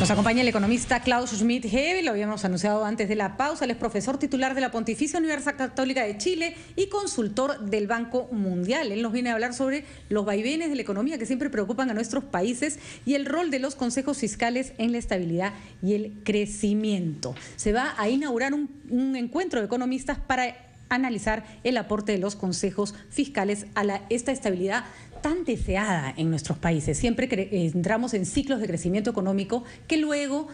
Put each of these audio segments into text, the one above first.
Nos acompaña el economista Klaus Schmidt-Hebel, lo habíamos anunciado antes de la pausa. Él es profesor titular de la Pontificia Universidad Católica de Chile y consultor del Banco Mundial. Él nos viene a hablar sobre los vaivenes de la economía que siempre preocupan a nuestros países y el rol de los consejos fiscales en la estabilidad y el crecimiento. Se va a inaugurar un encuentro de economistas para analizar el aporte de los consejos fiscales a esta estabilidad tan deseada en nuestros países. Siempre entramos en ciclos de crecimiento económico que luego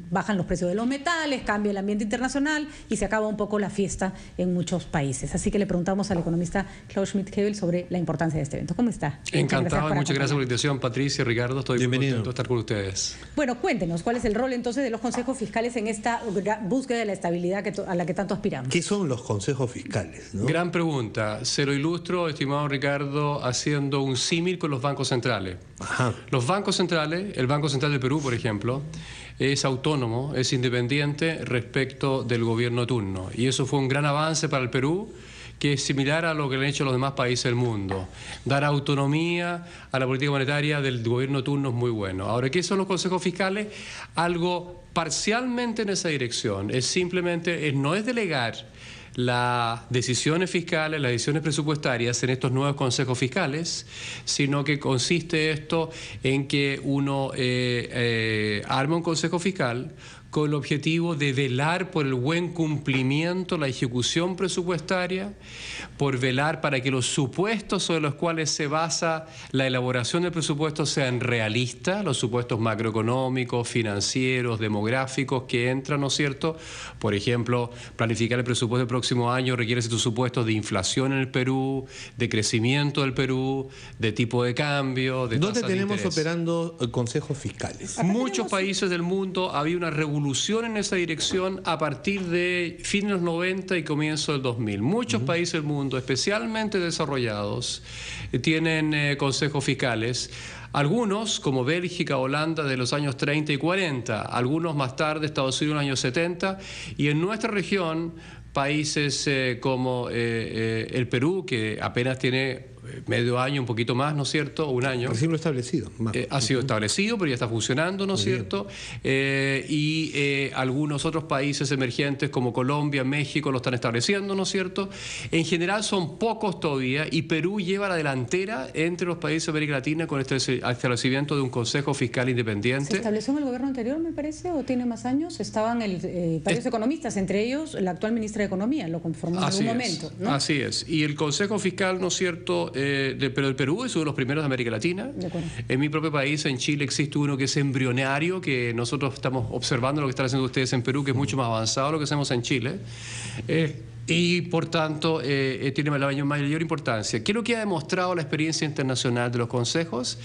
bajan los precios de los metales, cambia el ambiente internacional y se acaba un poco la fiesta en muchos países. Así que le preguntamos al economista Klaus Schmidt-Hebel sobre la importancia de este evento. ¿Cómo está? Encantado, muchas gracias por la invitación, Patricia, Ricardo. Estoy muy contento de estar con ustedes. Bueno, cuéntenos, ¿cuál es el rol entonces de los consejos fiscales en esta búsqueda de la estabilidad a la que tanto aspiramos? ¿Qué son los consejos fiscales, ¿no? Gran pregunta. Se lo ilustro, estimado Ricardo, haciendo un símil con los bancos centrales. Ajá. Los bancos centrales, el Banco Central del Perú, por ejemplo, es autónomo, es independiente respecto del gobierno de turno. Y eso fue un gran avance para el Perú, que es similar a lo que le han hecho los demás países del mundo. Dar autonomía a la política monetaria del gobierno de turno es muy bueno. Ahora, ¿qué son los consejos fiscales? Algo parcialmente en esa dirección. No es delegar las decisiones fiscales, las decisiones presupuestarias en estos nuevos consejos fiscales, sino que consiste esto en que uno arma un consejo fiscal con el objetivo de velar por el buen cumplimiento, la ejecución presupuestaria, por velar para que los supuestos sobre los cuales se basa la elaboración del presupuesto sean realistas, los supuestos macroeconómicos, financieros, demográficos que entran, ¿no es cierto? Por ejemplo, planificar el presupuesto del próximo año requiere estos supuestos de inflación en el Perú, de crecimiento del Perú, de tipo de cambio, de tasas de interés. ¿Dónde tenemos operando consejos fiscales? Muchos países del mundo había una revolución en esa dirección a partir de fines de los 90 y comienzo del 2000. Muchos países del mundo, especialmente desarrollados, tienen consejos fiscales. Algunos, como Bélgica, Holanda, de los años 30 y 40, algunos más tarde, Estados Unidos en los años 70, y en nuestra región, países como el Perú, que apenas tiene medio año, un poquito más, ¿no es cierto? Un año. Recién lo establecido. Ha sido establecido, pero ya está funcionando, ¿no es cierto? Algunos otros países emergentes como Colombia, México lo están estableciendo, ¿no es cierto? En general son pocos todavía y Perú lleva la delantera entre los países de América Latina con este establecimiento de un consejo fiscal independiente. ¿Se estableció en el gobierno anterior, me parece, o tiene más años? Estaban varios economistas, entre ellos la actual ministra de Economía, lo conformó en algún momento, ¿no? Así es. Y el consejo fiscal, ¿no es cierto?, pero el Perú es uno de los primeros de América Latina. En mi propio país, en Chile, existe uno que es embrionario, que nosotros estamos observando lo que están haciendo ustedes en Perú, que es mucho más avanzado lo que hacemos en Chile. Y por tanto tiene la mayor importancia. ¿Qué es lo que ha demostrado la experiencia internacional de los consejos?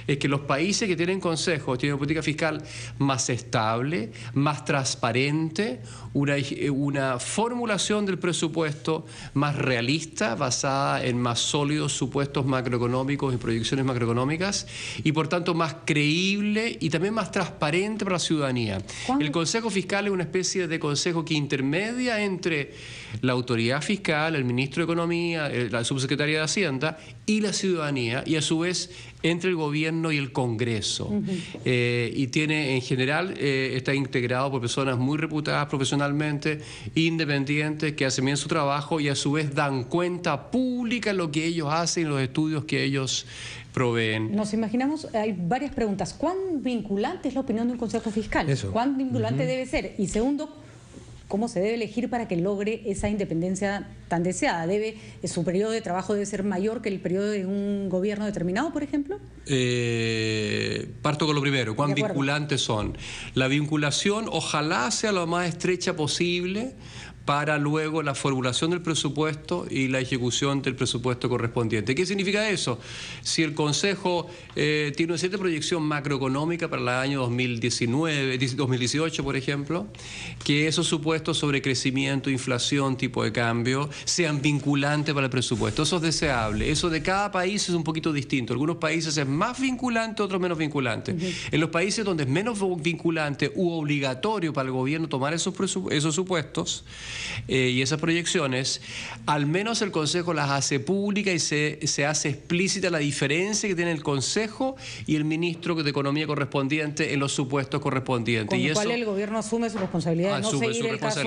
Es que los países que tienen consejos tienen una política fiscal más estable, más transparente, una formulación del presupuesto más realista, basada en más sólidos supuestos macroeconómicos y proyecciones macroeconómicas, y por tanto más creíble y también más transparente para la ciudadanía. El consejo fiscal es una especie de consejo que intermedia entre la autoridad fiscal, el ministro de Economía, la subsecretaria de Hacienda y la ciudadanía, y a su vez entre el gobierno y el Congreso. Y tiene, en general, está integrado por personas muy reputadas profesionalmente, independientes, que hacen bien su trabajo y a su vez dan cuenta pública de lo que ellos hacen y los estudios que ellos proveen. Nos imaginamos, hay varias preguntas. ¿Cuán vinculante es la opinión de un consejo fiscal? Eso. ¿Cuán vinculante debe ser? Y segundo, ¿cómo se debe elegir para que logre esa independencia tan deseada? ¿Su periodo de trabajo debe ser mayor que el periodo de un gobierno determinado, por ejemplo? Parto con lo primero. ¿Cuán vinculantes son? La vinculación ojalá sea lo más estrecha posible para luego la formulación del presupuesto y la ejecución del presupuesto correspondiente. ¿Qué significa eso? Si el Consejo tiene una cierta proyección macroeconómica para el año 2018, por ejemplo, que esos supuestos sobre crecimiento, inflación, tipo de cambio, sean vinculantes para el presupuesto. Eso es deseable. Eso de cada país es un poquito distinto. Algunos países es más vinculante, otros menos vinculante. En los países donde es menos vinculante u obligatorio para el gobierno tomar esos supuestos, y esas proyecciones, al menos el Consejo las hace públicas y se hace explícita la diferencia que tiene el Consejo y el ministro de Economía correspondiente en los supuestos correspondientes. Con lo cual el gobierno asume su responsabilidad de no seguir el caso.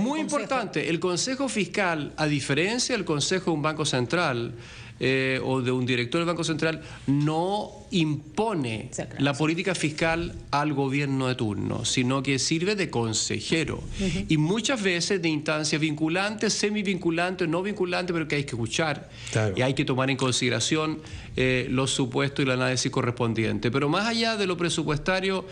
Muy importante, el Consejo Fiscal, a diferencia del Consejo de un Banco Central, o de un director del Banco Central, no impone la política fiscal al gobierno de turno, sino que sirve de consejero. Y muchas veces de instancias vinculantes, semivinculantes, no vinculantes, pero que hay que escuchar y hay que tomar en consideración los supuestos y el análisis correspondiente. Pero más allá de lo presupuestario,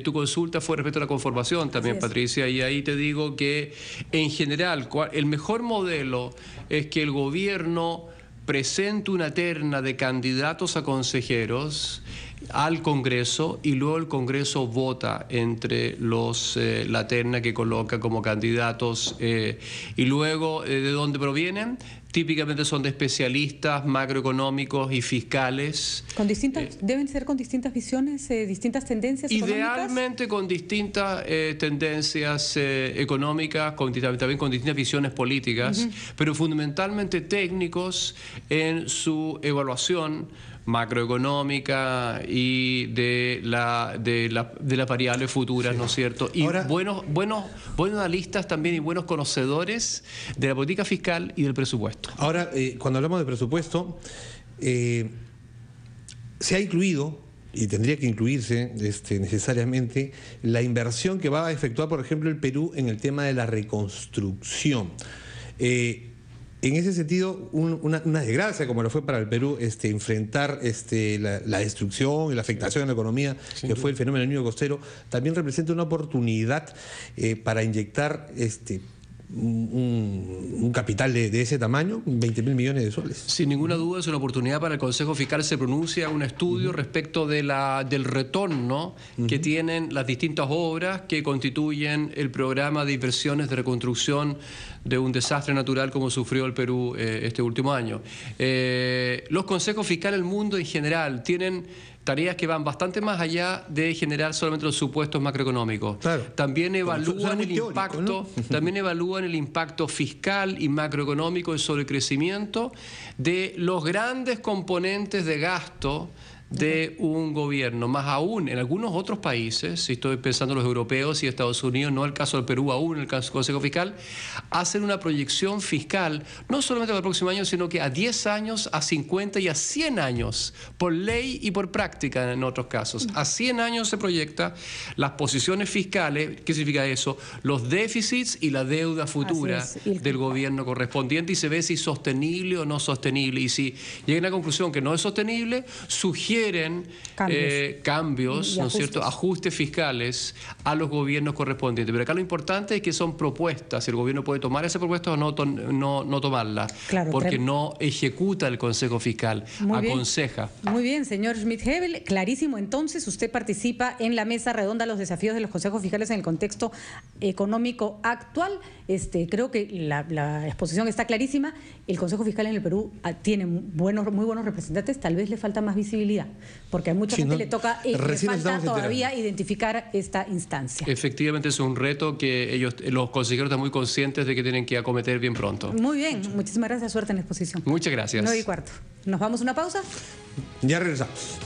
tu consulta fue respecto a la conformación también, Patricia, y ahí te digo que en general el mejor modelo es que el gobierno presente una terna de candidatos a consejeros al Congreso y luego el Congreso vota entre la terna que coloca como candidatos y luego ¿de dónde provienen? Típicamente son de especialistas macroeconómicos y fiscales. ¿Con distintas, deben ser con distintas visiones, distintas tendencias económicas? Idealmente con distintas tendencias económicas, también con distintas visiones políticas, pero fundamentalmente técnicos en su evaluación macroeconómica y de las variables futuras, ¿no es cierto? Y ahora, buenos analistas también y buenos conocedores de la política fiscal y del presupuesto. Ahora, cuando hablamos de presupuesto, se ha incluido, y tendría que incluirse necesariamente, la inversión que va a efectuar, por ejemplo, el Perú en el tema de la reconstrucción. En ese sentido, una desgracia como lo fue para el Perú enfrentar la destrucción y la afectación en la economía que fue el fenómeno del niño costero, también representa una oportunidad para inyectar un capital de ese tamaño, 20.000 millones de soles. Sin ninguna duda es una oportunidad para el Consejo Fiscal. Se pronuncia un estudio respecto de del retorno que tienen las distintas obras que constituyen el programa de inversiones de reconstrucción de un desastre natural como sufrió el Perú este último año. Los consejos fiscales del mundo en general tienen tareas que van bastante más allá de generar solamente los supuestos macroeconómicos. También evalúan el impacto, ¿no? También evalúan el impacto fiscal y macroeconómico sobre el crecimiento de los grandes componentes de gasto de un gobierno. Más aún, en algunos otros países, si estoy pensando en los europeos y Estados Unidos, no el caso del Perú aún, el caso del Consejo Fiscal, hacen una proyección fiscal, no solamente para el próximo año, sino que a 10 años, a 50 y a 100 años, por ley y por práctica en otros casos. A 100 años se proyecta las posiciones fiscales, ¿qué significa eso? Los déficits y la deuda futura del gobierno correspondiente, y se ve si es sostenible o no sostenible. Y si llegan a la conclusión que no es sostenible, sugieren cambios, ¿no es cierto?, ajustes fiscales a los gobiernos correspondientes. Pero acá lo importante es que son propuestas. El gobierno puede tomar esa propuesta o no tomarla, porque no ejecuta el Consejo Fiscal, aconseja. Muy bien, señor Schmidt-Hebel, clarísimo. Entonces, usted participa en la mesa redonda Los desafíos de los consejos fiscales en el contexto económico actual. Creo que la exposición está clarísima. El Consejo Fiscal en el Perú tiene muy buenos representantes. Tal vez le falta más visibilidad, porque a mucha gente le falta todavía identificar esta instancia. Efectivamente es un reto que los consejeros están muy conscientes de que tienen que acometer bien pronto. Muy bien, muchísimas gracias, suerte en la exposición. Muchas gracias. 9:15. ¿Nos vamos a una pausa? Ya regresamos.